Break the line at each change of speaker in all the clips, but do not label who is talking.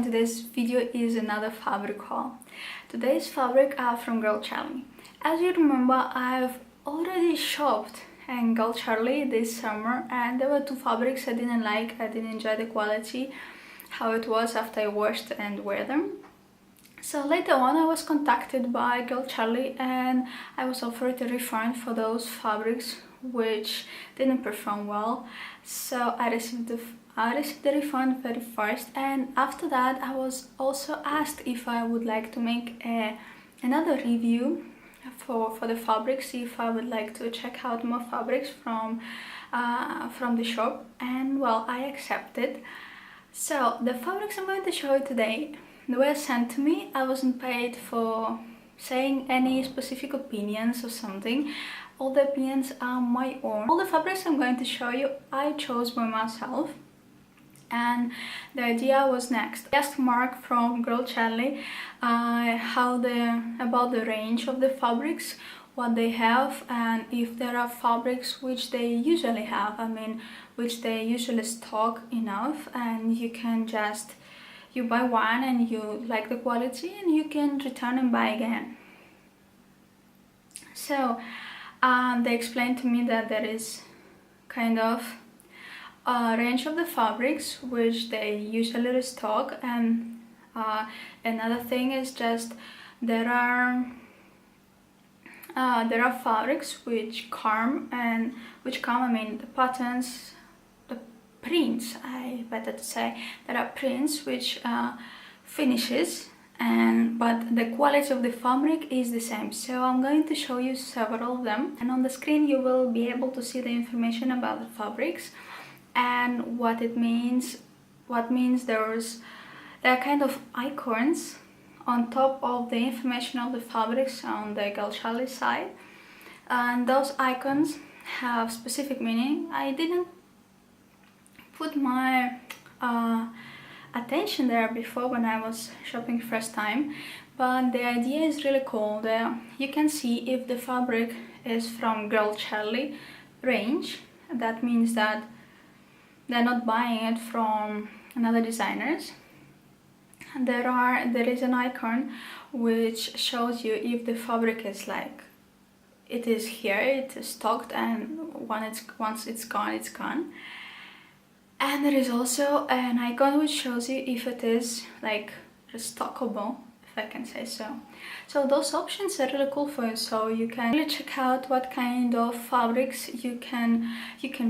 today's video is another fabric haul. Today's fabric are from Girl Charlee. As you remember, I've already shopped in Girl Charlee this summer, and there were two fabrics I didn't like. I didn't enjoy the quality, how it was after I washed and wear them. So later on I was contacted by Girl Charlee and I was offered a refund for those fabrics which didn't perform well. So I received the refund very first, and after that I was also asked if I would like to make another review for the fabrics, if I would like to check out more fabrics from the shop, and well, I accepted. So the fabrics I'm going to show you today, they were sent to me. I wasn't paid for saying any specific opinions or something. All the opinions are my own. All the fabrics I'm going to show you I chose by myself, and the idea was next. I asked Mark from Girl Charlee about the range of the fabrics, what they have, and if there are fabrics which they usually have, which they usually stock enough, and you can just you buy one and you like the quality and you can return and buy again. So they explained to me that there is kind of a range of the fabrics which they usually restock, and another thing is just there are fabrics which come, the patterns, the prints, I better to say, there are prints which finishes, but the quality of the fabric is the same. So I'm going to show you several of them, and on the screen you will be able to see the information about the fabrics and what it means. There are kind of icons on top of the information of the fabrics on the Girl Charlee side, and those icons have specific meaning. I didn't put my attention there before when I was shopping first time, but the idea is really cool. You can see if the fabric is from Girl Charlee range. That means that they're not buying it from another designers. There is an icon which shows you if the fabric is like, it is here, it is stocked, and once it's gone, it's gone. And there is also an icon which shows you if it is like restockable, if I can say so. So those options are really cool for you, so you can really check out what kind of fabrics you can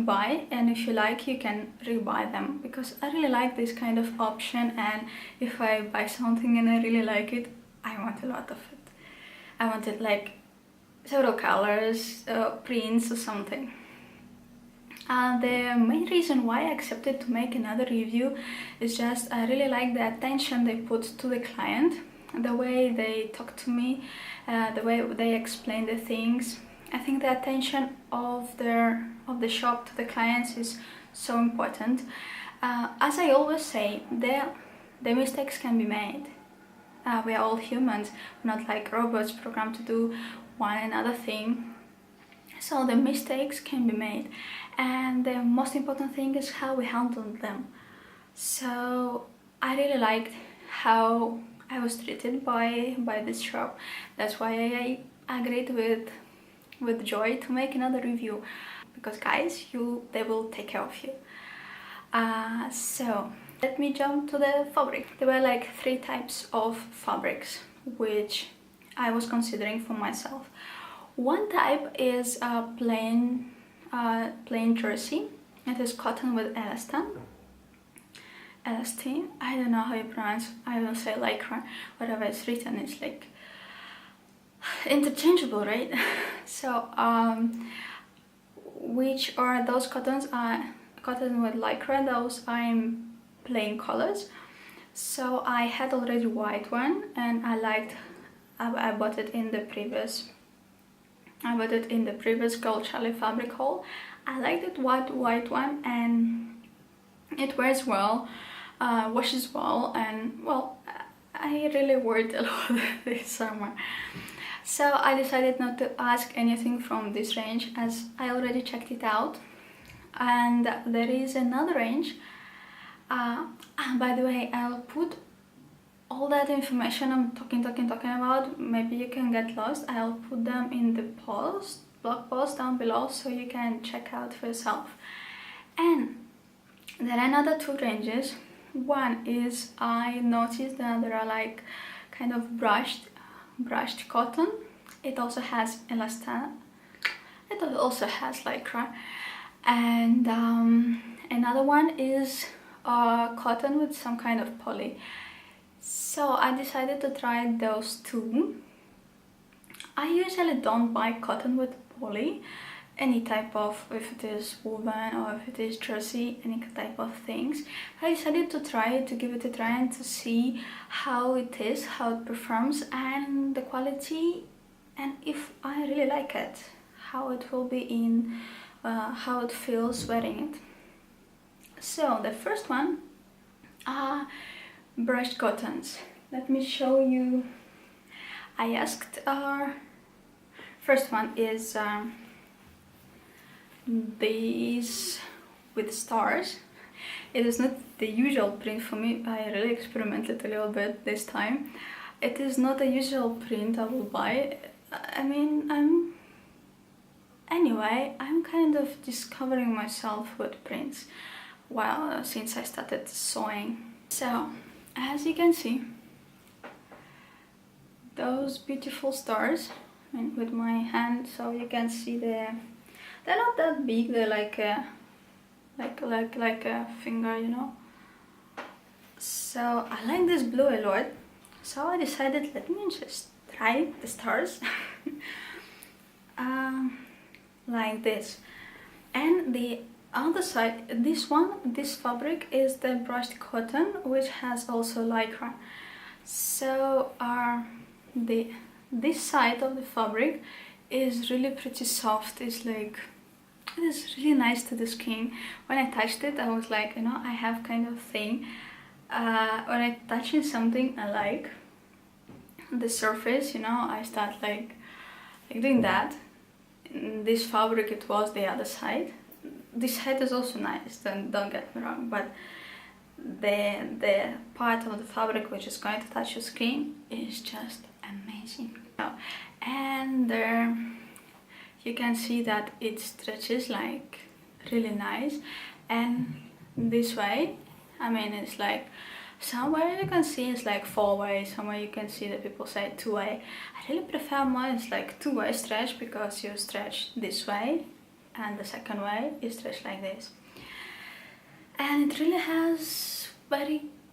buy, and if you like, you can rebuy them, because I really like this kind of option, and if I buy something and I really like it, I want a lot of it. I wanted like several colors, prints or something. The main reason why I accepted to make another review is just I really like the attention they put to the client, the way they talk to me, the way they explain the things. I think the attention of the shop to the clients is so important. As I always say, the mistakes can be made. We are all humans, we're not like robots programmed to do one another thing. So the mistakes can be made, and the most important thing is how we handle them. So I really liked how I was treated by this shop. That's why I agreed with Joy to make another review, because guys, they will take care of you. So let me jump to the fabric. There were like 3 types of fabrics which I was considering for myself. One type is a plain jersey. It is cotton with elastin. I don't know how you pronounce. I will say lycra. Whatever it's written, it's like interchangeable, right? So which are those cottons? Cotton with lycra. Those are in plain colors. So I had already white one, and I bought it in the previous Girl Charlee fabric haul. I liked it white one, and it wears well, washes well, and well, I really wore it a lot this summer. So I decided not to ask anything from this range, as I already checked it out. And there is another range. By the way, I'll put all that information I'm talking about, maybe you can get lost. I'll put them in the blog post down below, so you can check out for yourself. And there are another two ranges. One is, I noticed that there are like kind of brushed cotton. It also has elastane. It also has lycra. And another one is cotton with some kind of poly. So I decided to try those two. I usually don't buy cotton with poly, any type of, if it is woven or if it is jersey, any type of things. I decided to try it, to give it a try and to see how it is, how it performs, and the quality, and if I really like it, how it will be in, how it feels wearing it. So the first one are brushed cottons. Let me show you. I asked first one is these with stars. It is not the usual print for me. I really experimented a little bit this time. It is not the usual print I will buy. I mean, I'm kind of discovering myself with prints since I started sewing. So as you can see, those beautiful stars, with my hand, so you can see they're not that big. They're like a finger, you know. So I like this blue a lot, so I decided, let me just try the stars. Like this. And the other side, this fabric is the brushed cotton, which has also lycra. So this side of the fabric is really pretty soft. It's like, it is really nice to the skin. When I touched it, I was like, you know, I have kind of thing, when I touching something I like the surface, you know, I start like doing that. In this fabric it was the other side. This side is also nice, don't get me wrong, but the part of the fabric which is going to touch your skin is just amazing. And there you can see that it stretches like really nice, and this way, I mean, it's like somewhere you can see it's like 4-way, somewhere you can see that people say 2-way. I really prefer mine, it's like 2-way stretch, because you stretch this way and the second way you stretch like this. And it really has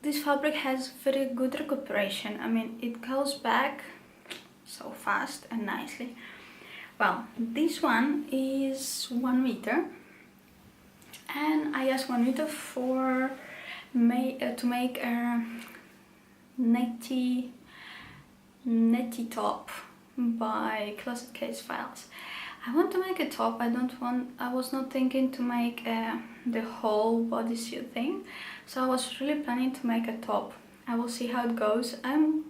this fabric has very good recuperation. I mean, it goes back so fast and nicely. Well, this one is 1 meter, and I asked 1 meter for to make a netty top by Closet Case Files. I want to make a top. I was not thinking to make the whole bodysuit thing, so I was really planning to make a top. I will see how it goes. I'm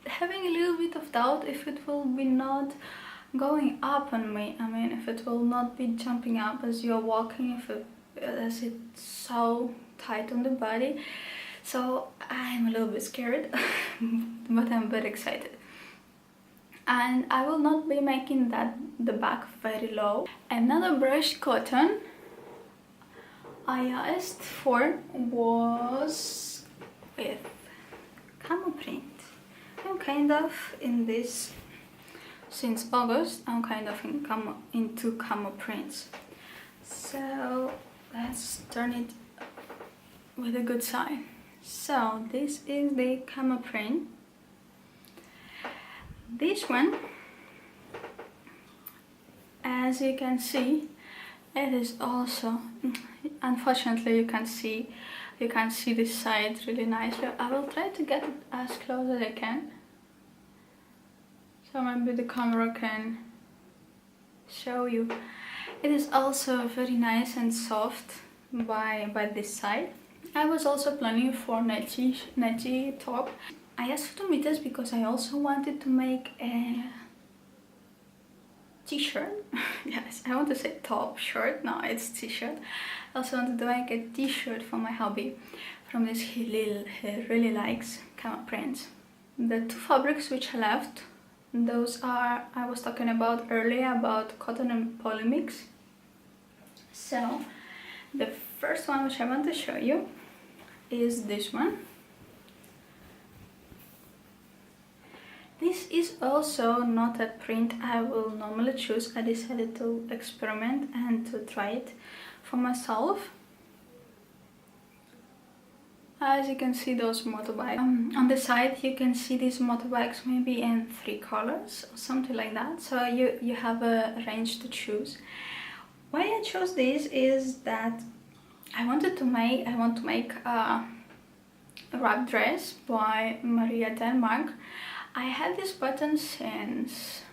having a little bit of doubt if it will be not going up on me. I mean, if it will not be jumping up as you're walking, as it's so tight on the body. So I'm a little bit scared, but I'm very excited. And I will not be making the back very low. Another brushed cotton I asked for was with camo print. I'm kind of in this since August. I'm kind of into camo prints. So let's turn it with a good side. So this is the camo print. This one, as you can see, it is also, unfortunately you can't see this side really nicely. I will try to get it as close as I can, so maybe the camera can show you. It is also very nice and soft by this side. I was also planning for netty top. I asked for 2 meters because I also wanted to make a t-shirt. Yes, I want to say top shirt. No, it's t-shirt. I also wanted to make a t-shirt for my hubby. from this he really likes camel prints. The two fabrics which I left, those are, I was talking about earlier about cotton and polymix. So the first one which I want to show you is this one. This is also not a print I will normally choose. I decided to experiment and to try it for myself. As you can see, those motorbikes. On the side you can see these motorbikes maybe in 3 colors or something like that. So you have a range to choose. Why I chose this is that I want to make a wrap dress by Maria Denmark. I had this button since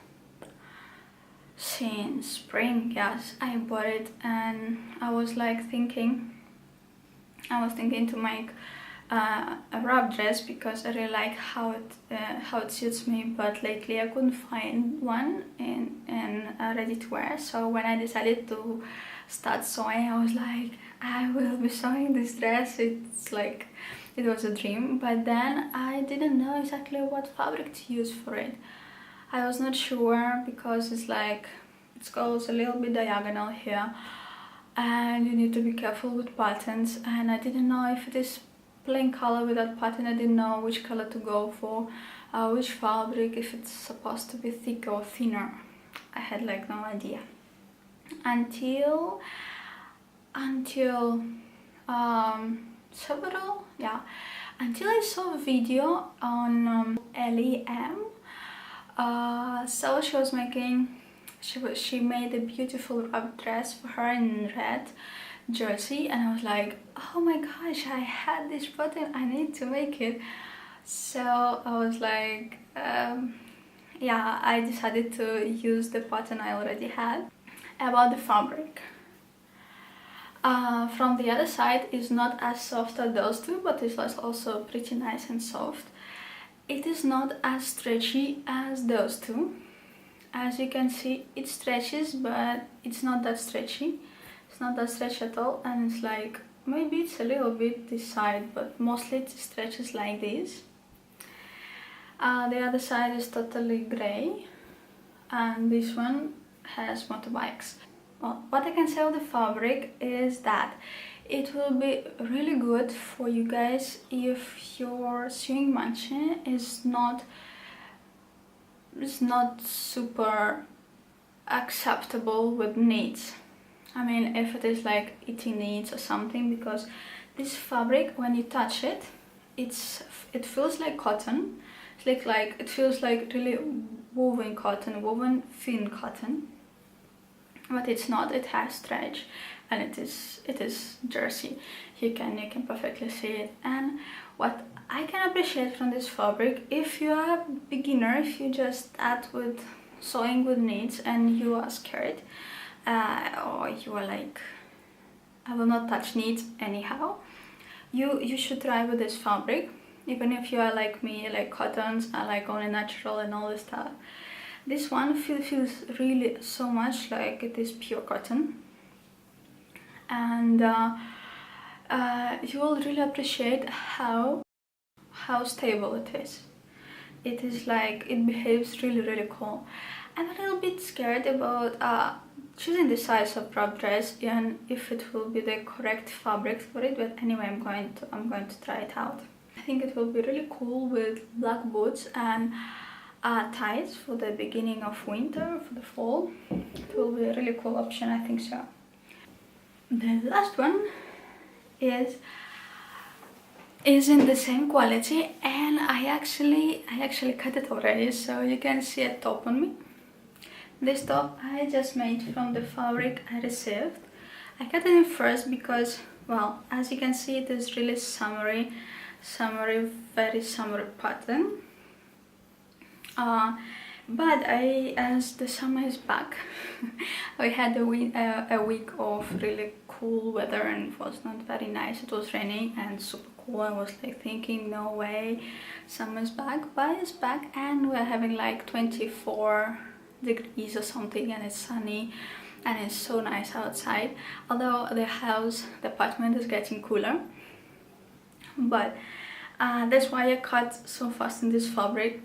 spring. Yes, I bought it, and I was thinking to make a wrap dress because I really like how it suits me, but lately I couldn't find one in ready to wear. So when I decided to start sewing, I was like, I will be sewing this dress. It's like, it was a dream, but then I didn't know exactly what fabric to use for it. I was not sure because it's like, it goes a little bit diagonal here and you need to be careful with patterns, and I didn't know if it is plain color without pattern. I didn't know which color to go for, which fabric, if it's supposed to be thicker or thinner. I had like no idea until until I saw a video on LEM. So she made a beautiful wrap dress for her in red jersey, and I was like, oh my gosh, I had this button, I need to make it. So I was like, yeah, I decided to use the pattern I already had. About the fabric, from the other side is not as soft as those two, but it's also pretty nice and soft. It is not as stretchy as those two. As you can see, it stretches, but it's not that stretchy. It's not that stretchy at all, and it's like, maybe it's a little bit this side, but mostly it stretches like this. The other side is totally grey, and this one has motorbikes. Well, what I can say of the fabric is that it will be really good for you guys if your sewing machine is not super acceptable with knits. I mean, if it is like eating knits or something, because this fabric, when you touch it, it feels like cotton. It's like it feels like really woven cotton, woven thin cotton, but it's not. It has stretch, and it is jersey. You can perfectly see it. And what I can appreciate from this fabric, if you are a beginner, if you just start with sewing with knits and you are scared, or you are like, I will not touch knits anyhow, you should try with this fabric. Even if you are like me, like cottons, I like only natural and all this stuff. This one feels really so much like it is pure cotton, and you will really appreciate how stable it is. It is like, it behaves really cool. I'm a little bit scared about choosing the size of wrap dress and if it will be the correct fabric for it, but anyway, I'm going to try it out. I think it will be really cool with black boots and tights for the beginning of winter, for the fall. It will be a really cool option, I think so. The last one is in the same quality, and I actually cut it already, so you can see a top on me. This top I just made from the fabric I received. I cut it in first because, well, as you can see, it is really summery, very summery pattern. But as the summer is back, we had a week of really cool weather and it was not very nice. It was raining and super cool. I was like thinking, no way, summer's back, but it's back and we're having like 24 degrees or something, and it's sunny and it's so nice outside. Although the apartment is getting cooler, but that's why I cut so fast in this fabric.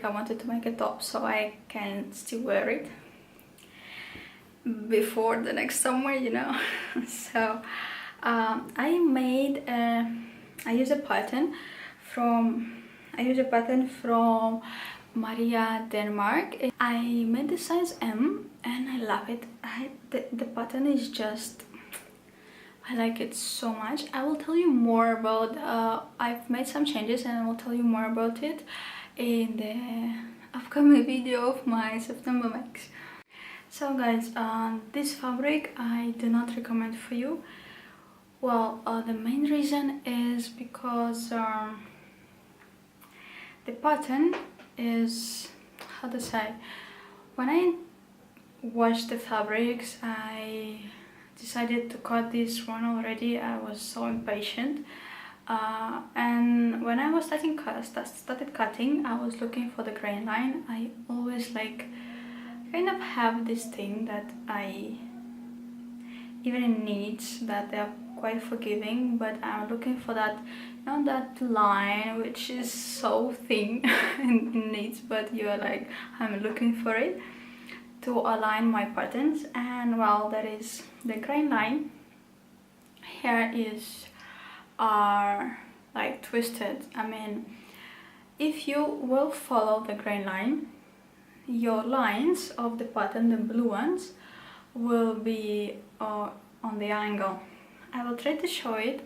I wanted to make a top so I can still wear it before the next summer, you know. So I use a pattern from Maria, Denmark. I made the size M and I love it. The pattern is just, I like it so much. I will tell you more about, I've made some changes and I will tell you more about it in the upcoming video of my September makes. So guys, this fabric I do not recommend for you. Well, the main reason is because the pattern is, how to say, when I washed the fabrics, I decided to cut this one already. I was so impatient, and when I was started cutting, I was looking for the grain line. I always like kind of have this thing that I, even in knits, that they're quite forgiving, but I'm looking for that, you know, that line which is so thin in knits, but you're like, I'm looking for it to align my patterns. And well, that is the grain line. Here is like twisted. I mean, if you will follow the grain line, your lines of the pattern, the blue ones, will be on the angle. I will try to show it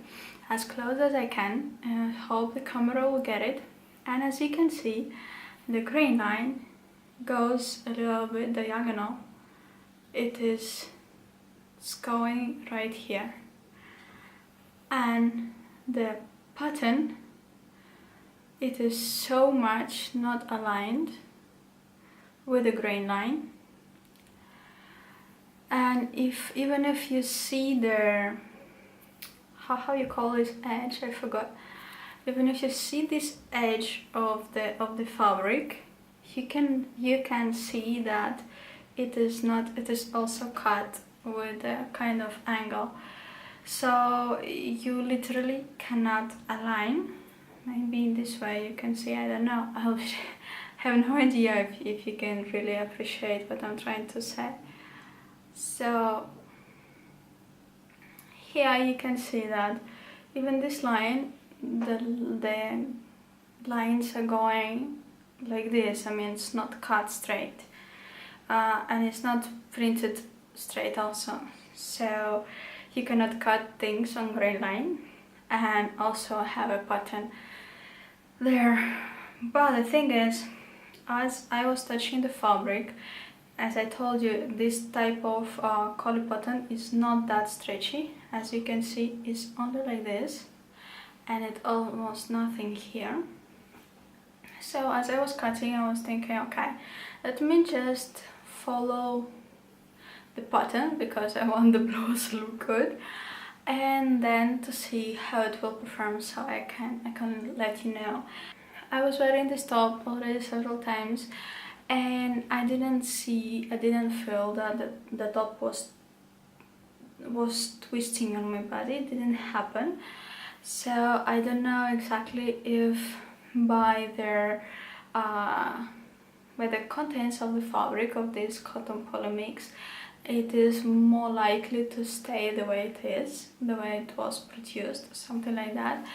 as close as I can and I hope the camera will get it. And as you can see, the grain line goes a little bit diagonal. It's going right here, and the pattern, it is so much not aligned with the grain line. And even if you see the, how you call this edge, I forgot. Even if you see this edge of the fabric, you can see that it is also cut with a kind of angle. So you literally cannot align. Maybe in this way you can see, I don't know. I have no idea if you can really appreciate what I'm trying to say. So here you can see that even this line, the lines are going like this. I mean, it's not cut straight, and it's not printed straight also. So you cannot cut things on grain line and also have a pattern there. But the thing is, as I was touching the fabric, as I told you, this type of collie pattern is not that stretchy. As you can see, it's only like this, and it's almost nothing here. So as I was cutting, I was thinking, okay, let me just follow the pattern because I want the blouse to look good, and then to see how it will perform, so I can let you know. I was wearing this top already several times, and I didn't feel that the top was twisting on my body. It didn't happen. So I don't know exactly if by the contents of the fabric of this cotton poly mix, it is more likely to stay the way it is, the way it was produced, something like that.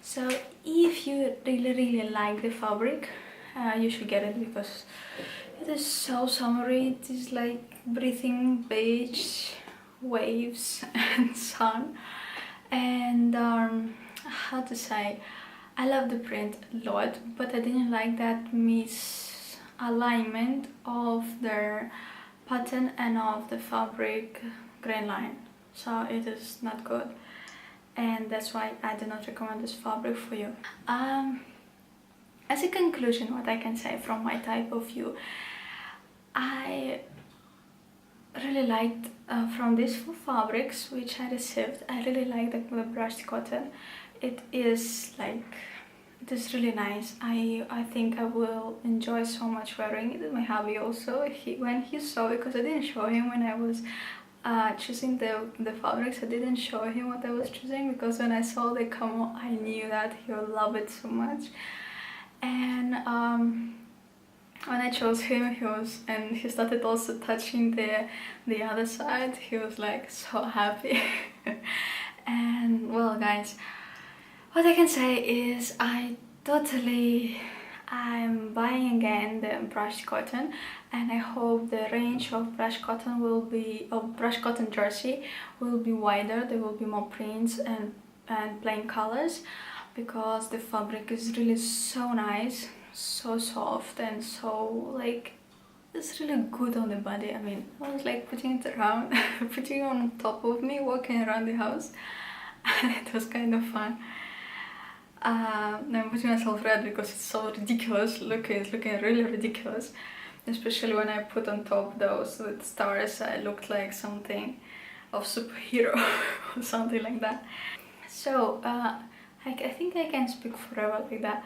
So if you really like the fabric, you should get it because it is so summery. It is like breathing beach, waves and sun. And how to say, I love the print a lot, but I didn't like that misalignment of the pattern and of the fabric grain line. So it is not good, and that's why I do not recommend this fabric for you. As a conclusion, what I can say from my type of view, I really liked from these 4 fabrics which I received, I really like the brushed cotton. It is really nice. I think I will enjoy so much wearing it. My hubby also, when he saw it, because I didn't show him when I was choosing the fabrics. I didn't show him what I was choosing because when I saw the camo I knew that he would love it so much. And when I chose him, he started also touching the other side. He was like so happy. And well guys, what I can say is I'm buying again the brushed cotton, and I hope the range of brushed cotton jersey will be wider. There will be more prints and plain colors, because the fabric is really so nice, so soft, and so like it's really good on the body. I mean, I was like putting it around, putting it on top of me, walking around the house, and it was kind of fun. I'm putting myself red because it's so ridiculous looking. It's looking really ridiculous, especially when I put on top those with stars. I looked like something of superhero or something like that. So I think I can speak forever like that.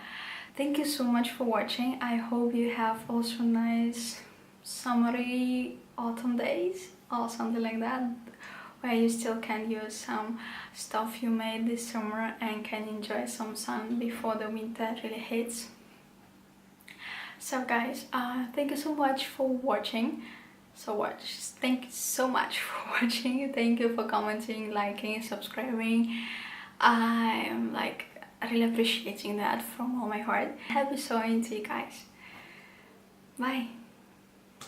Thank you so much for watching. I hope you have also nice summery autumn days or something like that, where you still can use some stuff you made this summer and can enjoy some sun before the winter really hits. So guys, thank you so much for watching. Thank you so much for watching. Thank you for commenting, liking, subscribing. I'm like really appreciating that from all my heart. Happy sewing to you guys. Bye.